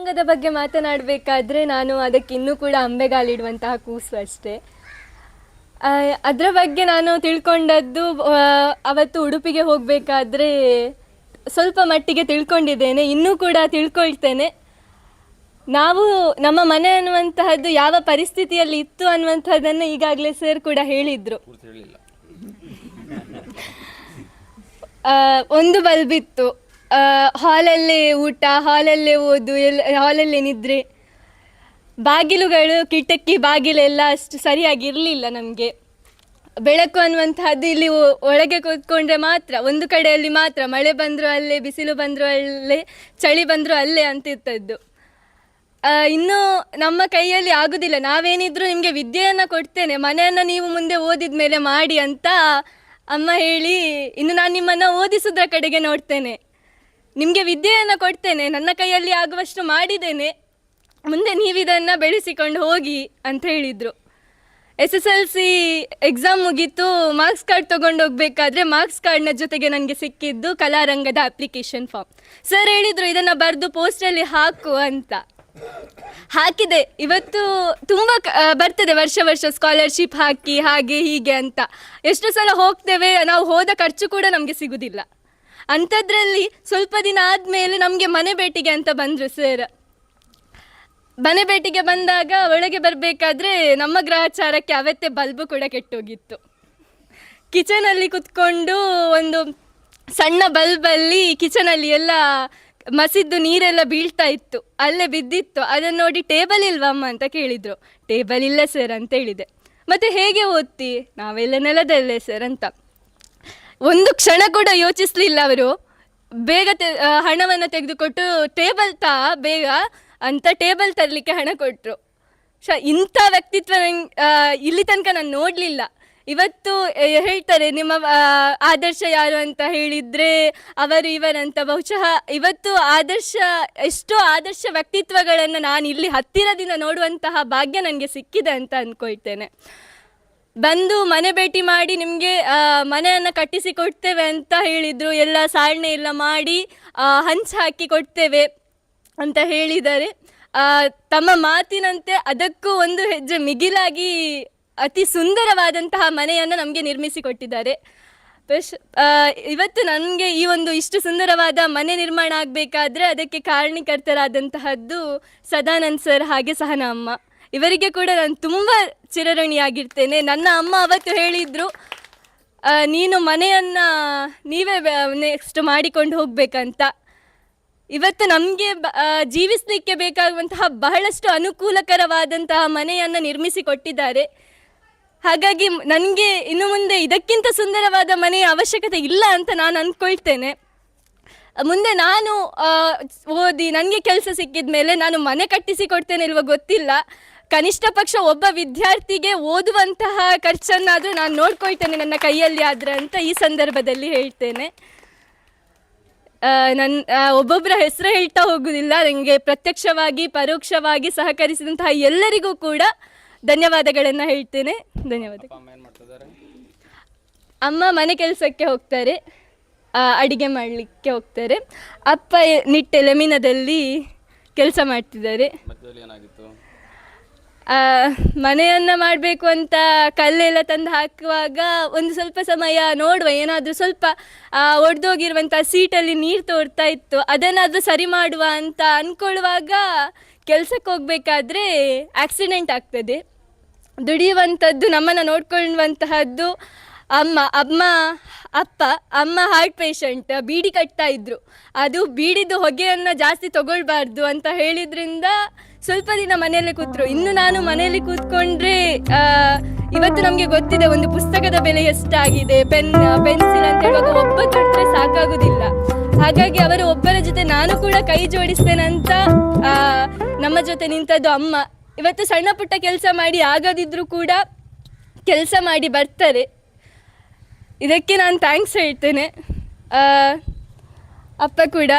ಚಿತ್ರರಂಗದ ಬಗ್ಗೆ ಮಾತನಾಡಬೇಕಾದ್ರೆ ನಾನು ಅದಕ್ಕೆ ಇನ್ನೂ ಕೂಡ ಅಂಬೆಗಾಲಿಡುವಂತಹ ಕೂಸು ಅಷ್ಟೇ. ಅದರ ಬಗ್ಗೆ ನಾನು ತಿಳ್ಕೊಂಡದ್ದು ಅವತ್ತು ಉಡುಪಿಗೆ ಹೋಗಬೇಕಾದ್ರೆ ಸ್ವಲ್ಪ ಮಟ್ಟಿಗೆ ತಿಳ್ಕೊಂಡಿದ್ದೇನೆ, ಇನ್ನೂ ಕೂಡ ತಿಳ್ಕೊಳ್ತೇನೆ. ನಾವು ನಮ್ಮ ಮನೆ ಅನ್ನುವಂತಹದ್ದು ಯಾವ ಪರಿಸ್ಥಿತಿಯಲ್ಲಿ ಇತ್ತು ಅನ್ನುವಂಥದ್ದನ್ನು ಈಗಾಗಲೇ ಸರ್ ಕೂಡ ಹೇಳಿದರು. ಒಂದು ಬಲ್ಬ್ ಇತ್ತು, ಹಾಲಲ್ಲೇ ಊಟ, ಹಾಲಲ್ಲೇ ಓದು, ಹಾಲಲ್ಲೇ ನಿದ್ರೆ, ಬಾಗಿಲುಗಳು ಕಿಟಕಿ ಬಾಗಿಲೆಲ್ಲ ಅಷ್ಟು ಸರಿಯಾಗಿರಲಿಲ್ಲ. ನಮಗೆ ಬೆಳಕು ಅನ್ನುವಂತಹದ್ದು ಇಲ್ಲಿ ಒಳಗೆ ಕೂತ್ಕೊಂಡ್ರೆ ಮಾತ್ರ, ಒಂದು ಕಡೆಯಲ್ಲಿ ಮಾತ್ರ, ಮಳೆ ಬಂದರೂ ಅಲ್ಲೇ, ಬಿಸಿಲು ಬಂದರೂ ಅಲ್ಲೇ, ಚಳಿ ಬಂದರೂ ಅಲ್ಲೇ ಅಂತಿರ್ತದ್ದು. ಇನ್ನು ನಮ್ಮ ಕೈಯಲ್ಲಿ ಆಗುದಿಲ್ಲ, ನಾವೇನಿದ್ರು ನಿಮಗೆ ವಿದ್ಯೆಯನ್ನು ಕೊಡ್ತೇನೆ, ಮನೆಯನ್ನು ನೀವು ಮುಂದೆ ಓದಿದ ಮೇಲೆ ಮಾಡಿ ಅಂತ ಅಮ್ಮ ಹೇಳಿ, ಇನ್ನು ನಾನು ನಿಮ್ಮನ್ನು ಓದಿಸೋದ್ರ ಕಡೆಗೆ ನೋಡ್ತೇನೆ, ನಿಮಗೆ ವಿದ್ಯೆಯನ್ನು ಕೊಡ್ತೇನೆ, ನನ್ನ ಕೈಯಲ್ಲಿ ಆಗುವಷ್ಟು ಮಾಡಿದ್ದೇನೆ, ಮುಂದೆ ನೀವಿದನ್ನು ಬೆಳೆಸಿಕೊಂಡು ಹೋಗಿ ಅಂತ ಹೇಳಿದರು. SSLC ಎಕ್ಸಾಮ್ ಮುಗೀತು, ಮಾರ್ಕ್ಸ್ ಕಾರ್ಡ್ ತೊಗೊಂಡು ಹೋಗಬೇಕಾದ್ರೆ ಮಾರ್ಕ್ಸ್ ಕಾರ್ಡ್ನ ಜೊತೆಗೆ ನನಗೆ ಸಿಕ್ಕಿದ್ದು ಕಲಾರಂಗದ ಅಪ್ಲಿಕೇಶನ್ ಫಾರ್ಮ್. ಸರ್ ಹೇಳಿದರು ಇದನ್ನು ಬರೆದು ಪೋಸ್ಟಲ್ಲಿ ಹಾಕು ಅಂತ. ಹಾಕಿದೆ. ಇವತ್ತು ತುಂಬ ಬರ್ತದೆ ವರ್ಷ ಸ್ಕಾಲರ್ಶಿಪ್ ಹಾಕಿ ಹಾಗೆ ಹೀಗೆ ಅಂತ. ಎಷ್ಟು ಸಲ ಹೋಗ್ತೇವೆ, ನಾವು ಹೋದ ಖರ್ಚು ಕೂಡ ನಮಗೆ ಸಿಗೋದಿಲ್ಲ. ಅಂಥದ್ರಲ್ಲಿ ಸ್ವಲ್ಪ ದಿನ ಆದಮೇಲೆ ನಮಗೆ ಮನೆ ಭೇಟಿಗೆ ಅಂತ ಬಂದರು ಸರ್. ಮನೆ ಭೇಟಿಗೆ ಬಂದಾಗ ಒಳಗೆ ಬರಬೇಕಾದ್ರೆ ನಮ್ಮ ಗ್ರಹಚಾರಕ್ಕೆ ಅವತ್ತೇ ಬಲ್ಬು ಕೂಡ ಕೆಟ್ಟೋಗಿತ್ತು. ಕಿಚನಲ್ಲಿ ಕುತ್ಕೊಂಡು ಒಂದು ಸಣ್ಣ ಬಲ್ಬಲ್ಲಿ ಕಿಚನಲ್ಲಿ ಎಲ್ಲ ಮಸಿದ್ದು ನೀರೆಲ್ಲ ಬೀಳ್ತಾ ಇತ್ತು, ಅಲ್ಲೇ ಬಿದ್ದಿತ್ತು. ಅದನ್ನು ನೋಡಿ ಟೇಬಲ್ ಇಲ್ವಮ್ಮ ಅಂತ ಕೇಳಿದರು. ಟೇಬಲ್ ಇಲ್ಲ ಸರ್ ಅಂತ ಹೇಳಿದೆ. ಮತ್ತು ಹೇಗೆ ಓದ್ತಿ? ನಾವೆಲ್ಲ ನೆಲದಲ್ಲೇ ಸರ್ ಅಂತ. ಒಂದು ಕ್ಷಣ ಕೂಡ ಯೋಚಿಸಲಿಲ್ಲ ಅವರು. ಬೇಗ ಹಣವನ್ನು ತೆಗೆದುಕೊಟ್ಟು ಟೇಬಲ್ ಬೇಗ ಅಂತ ಟೇಬಲ್ ತರಲಿಕ್ಕೆ ಹಣ ಕೊಟ್ಟರು. ಇಂಥ ವ್ಯಕ್ತಿತ್ವ ಇಲ್ಲಿ ತನಕ ನಾನು ನೋಡಲಿಲ್ಲ. ಇವತ್ತು ಹೇಳ್ತಾರೆ ನಿಮ್ಮ ಆದರ್ಶ ಯಾರು ಅಂತ ಹೇಳಿದರೆ ಅವರು ಇವರಂತ. ಬಹುಶಃ ಇವತ್ತು ಎಷ್ಟೋ ಆದರ್ಶ ವ್ಯಕ್ತಿತ್ವಗಳನ್ನು ನಾನು ಇಲ್ಲಿ ಹತ್ತಿರದಿಂದ ನೋಡುವಂತಹ ಭಾಗ್ಯ ನನಗೆ ಸಿಕ್ಕಿದೆ ಅಂತ ಅಂದ್ಕೊಳ್ತೇನೆ. ಬಂದು ಮನೆ ಭೇಟಿ ಮಾಡಿ ನಿಮಗೆ ಮನೆಯನ್ನು ಕಟ್ಟಿಸಿ ಕೊಡ್ತೇವೆ ಅಂತ ಹೇಳಿದರು. ಎಲ್ಲ ಸಾರಣೆ ಎಲ್ಲ ಮಾಡಿ ಹಂಚು ಹಾಕಿ ಕೊಡ್ತೇವೆ ಅಂತ ಹೇಳಿದ್ದಾರೆ. ತಮ್ಮ ಮಾತಿನಂತೆ ಅದಕ್ಕೂ ಒಂದು ಹೆಜ್ಜೆ ಮಿಗಿಲಾಗಿ ಅತಿ ಸುಂದರವಾದಂತಹ ಮನೆಯನ್ನು ನಮಗೆ ನಿರ್ಮಿಸಿಕೊಟ್ಟಿದ್ದಾರೆ. ಇವತ್ತು ನನಗೆ ಈ ಒಂದು ಇಷ್ಟು ಸುಂದರವಾದ ಮನೆ ನಿರ್ಮಾಣ ಆಗಬೇಕಾದ್ರೆ ಅದಕ್ಕೆ ಕಾರಣೀಕರ್ತರಾದಂತಹದ್ದು ಸದಾನಂದ್ ಸರ್ ಹಾಗೆ ಸಹನಾ ಅಮ್ಮ. ಇವರಿಗೆ ಕೂಡ ನಾನು ತುಂಬ ಚಿರಋಣಿಯಾಗಿರ್ತೇನೆ. ನನ್ನ ಅಮ್ಮ ಅವತ್ತು ಹೇಳಿದರು, ನೀನು ಮನೆಯನ್ನು ನೀವೇ ನೆಕ್ಸ್ಟ್ ಮಾಡಿಕೊಂಡು ಹೋಗಬೇಕಂತ. ಇವತ್ತು ನಮಗೆ ಜೀವಿಸಲಿಕ್ಕೆ ಬೇಕಾಗುವಂತಹ ಬಹಳಷ್ಟು ಅನುಕೂಲಕರವಾದಂತಹ ಮನೆಯನ್ನು ನಿರ್ಮಿಸಿಕೊಟ್ಟಿದ್ದಾರೆ. ಹಾಗಾಗಿ ನನಗೆ ಇನ್ನು ಮುಂದೆ ಇದಕ್ಕಿಂತ ಸುಂದರವಾದ ಮನೆಯ ಅವಶ್ಯಕತೆ ಇಲ್ಲ ಅಂತ ನಾನು ಅಂದ್ಕೊಳ್ತೇನೆ. ಮುಂದೆ ನಾನು ಓದಿ ನನಗೆ ಕೆಲಸ ಸಿಕ್ಕಿದ ಮೇಲೆ ನಾನು ಮನೆ ಕಟ್ಟಿಸಿ ಕೊಡ್ತೇನೆ ಇಲ್ವ ಗೊತ್ತಿಲ್ಲ, ಕನಿಷ್ಠ ಪಕ್ಷ ಒಬ್ಬ ವಿದ್ಯಾರ್ಥಿಗೆ ಓದುವಂತಹ ಖರ್ಚನ್ನಾದರೂ ನಾನು ನೋಡ್ಕೊಳ್ತೇನೆ ನನ್ನ ಕೈಯಲ್ಲಿ ಆದರೆ ಅಂತ ಈ ಸಂದರ್ಭದಲ್ಲಿ ಹೇಳ್ತೇನೆ. ಒಬ್ಬೊಬ್ಬರ ಹೆಸರು ಹೇಳ್ತಾ ಹೋಗುವುದಿಲ್ಲ. ನನಗೆ ಪ್ರತ್ಯಕ್ಷವಾಗಿ ಪರೋಕ್ಷವಾಗಿ ಸಹಕರಿಸಿದಂತಹ ಎಲ್ಲರಿಗೂ ಕೂಡ ಧನ್ಯವಾದಗಳನ್ನು ಹೇಳ್ತೇನೆ. ಧನ್ಯವಾದ. ಅಮ್ಮ ಮನೆ ಕೆಲಸಕ್ಕೆ ಹೋಗ್ತಾರೆ, ಅಡಿಗೆ ಮಾಡಲಿಕ್ಕೆ ಹೋಗ್ತಾರೆ. ಅಪ್ಪ ನಿಟ್ಟೆ ಲೆಮಿನದಲ್ಲಿ ಕೆಲಸ ಮಾಡ್ತಿದ್ದಾರೆ. ಮನೆಯನ್ನು ಮಾಡಬೇಕು ಅಂತ ಕಲ್ಲೆಲ್ಲ ತಂದು ಹಾಕುವಾಗ ಒಂದು ಸ್ವಲ್ಪ ಸಮಯ ನೋಡುವ, ಏನಾದರೂ ಸ್ವಲ್ಪ ಒಡೆದೋಗಿರುವಂಥ ಸೀಟಲ್ಲಿ ನೀರು ತೋರ್ತಾ ಇತ್ತು, ಅದನ್ನಾದರೂ ಸರಿ ಮಾಡುವ ಅಂತ ಅಂದ್ಕೊಳ್ಳುವಾಗ ಕೆಲಸಕ್ಕೆ ಹೋಗಬೇಕಾದ್ರೆ ಆಕ್ಸಿಡೆಂಟ್ ಆಗ್ತದೆ. ದುಡಿಯುವಂಥದ್ದು, ನಮ್ಮನ್ನು ನೋಡ್ಕೊಳ್ಳುವಂತಹದ್ದು ಅಮ್ಮ ಹಾರ್ಟ್ ಪೇಷಂಟ್, ಬೀಡಿ ಕಟ್ತಾ ಇದ್ರು. ಅದು ಬೀಡಿದು ಹೊಗೆಯನ್ನು ಜಾಸ್ತಿ ತಗೊಳ್ಬಾರ್ದು ಅಂತ ಹೇಳಿದ್ರಿಂದ ಸ್ವಲ್ಪ ದಿನ ಮನೆಯಲ್ಲೇ ಕೂತ್ರು. ಇನ್ನು ನಾನು ಮನೆಯಲ್ಲಿ ಕೂತ್ಕೊಂಡ್ರೆ ಇವತ್ತು ನಮಗೆ ಗೊತ್ತಿದೆ ಒಂದು ಪುಸ್ತಕದ ಬೆಲೆ ಎಷ್ಟಾಗಿದೆ, ಪೆನ್ಸಿಲ್ ಅಂತ ಹೇಳುವಾಗ ಒಬ್ಬ ದುಡಿದ್ರೆ ಸಾಕಾಗುವುದಿಲ್ಲ. ಹಾಗಾಗಿ ಅವರು ಒಬ್ಬರ ಜೊತೆ ನಾನು ಕೂಡ ಕೈ ಜೋಡಿಸ್ತೇನಂತ ನಮ್ಮ ಜೊತೆ ನಿಂತದ್ದು ಅಮ್ಮ. ಇವತ್ತು ಸಣ್ಣ ಪುಟ್ಟ ಕೆಲಸ ಮಾಡಿ ಆಗದಿದ್ರೂ ಕೂಡ ಕೆಲಸ ಮಾಡಿ ಬರ್ತಾರೆ. ಇದಕ್ಕೆ ನಾನು ಥ್ಯಾಂಕ್ಸ್ ಹೇಳ್ತೇನೆ. ಅಪ್ಪ ಕೂಡ